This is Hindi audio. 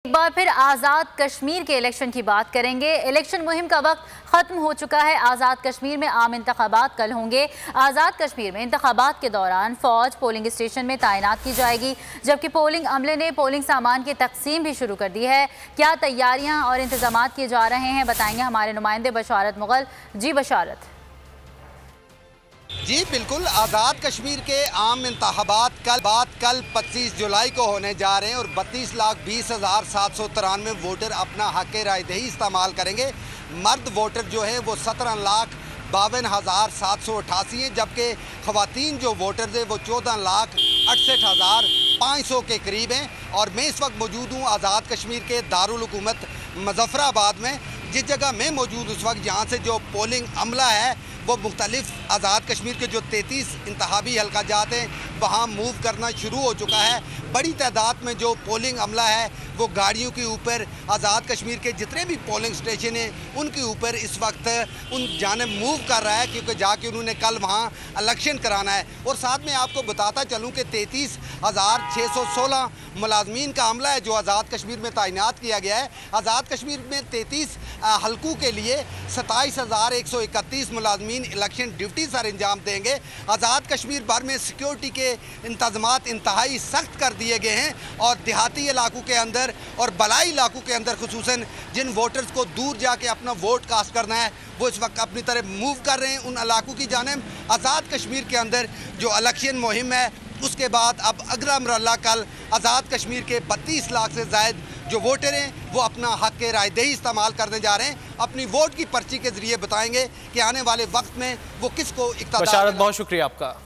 एक बार फिर आज़ाद कश्मीर के इलेक्शन की बात करेंगे। इलेक्शन मुहिम का वक्त ख़त्म हो चुका है। आज़ाद कश्मीर में आम इंतखाबात कल होंगे। आज़ाद कश्मीर में इंतखाबात के दौरान फ़ौज पोलिंग स्टेशन में तैनात की जाएगी, जबकि पोलिंग अमले ने पोलिंग सामान की तकसीम भी शुरू कर दी है। क्या तैयारियाँ और इंतजाम किए जा रहे हैं, बताएंगे हमारे नुमाइंदे बशारत मुगल। जी बशारत। जी बिल्कुल, आज़ाद कश्मीर के आम इंतखाबात कल 25 जुलाई को होने जा रहे हैं और 32,20,793 वोटर अपना हक रायदही इस्तेमाल करेंगे। मर्द वोटर जो है वो 17,52,788 हैं, जबकि ख़वातीन जो वोटर्स हैं वो 14,68,500 के करीब हैं। और मैं इस वक्त मौजूद हूँ आज़ाद कश्मीर के दारुल हुकूमत मुज़फ़्फ़राबाद में। जिस जगह मैं मौजूद उस वक्त यहाँ से जो पोलिंग अमला है वो मुख्तलिफ आज़ाद कश्मीर के जो 33 इंतखाबी हल्का जात हैं वहाँ मूव करना शुरू हो चुका है। बड़ी तादाद में जो पोलिंग अमला है वो गाड़ियों के ऊपर आज़ाद कश्मीर के जितने भी पोलिंग स्टेशन हैं उनके ऊपर इस वक्त उन जानिब मूव कर रहा है, क्योंकि जाके उन्होंने कल वहाँ इलेक्शन कराना है। और साथ में आपको बताता चलूँ कि 33,616 मुलाजमीन का अमला है जो आज़ाद कश्मीर में तैनात किया गया है। आज़ाद कश्मीर में 33 हल्कों के लिए 27,131 मुलाजमीन इलेक्शन ड्यूटी सर अंजाम देंगे। आज़ाद कश्मीर भर में सिक्योरिटी के इंतज़ामात इंतहाई सख्त कर दिए गए हैं और देहाती इलाकों के अंदर और बलाई इलाकों के अंदर खुसूसन जिन वोटर्स को दूर जाके अपना वोट कास्ट करना है वो इस वक्त अपनी तरफ मूव कर रहे हैं उन इलाकों की जानिब। आज़ाद कश्मीर के अंदर जो इलेक्शन मुहिम है उसके बाद अब अगला मरहला कल आज़ाद कश्मीर के 32 लाख से ज़ायद जो वोटर हैं वो अपना हक रायदही इस्तेमाल करने जा रहे हैं। अपनी वोट की पर्ची के ज़रिए बताएंगे कि आने वाले वक्त में वो किसको इक़्तिदार। बशारत, बहुत शुक्रिया आपका।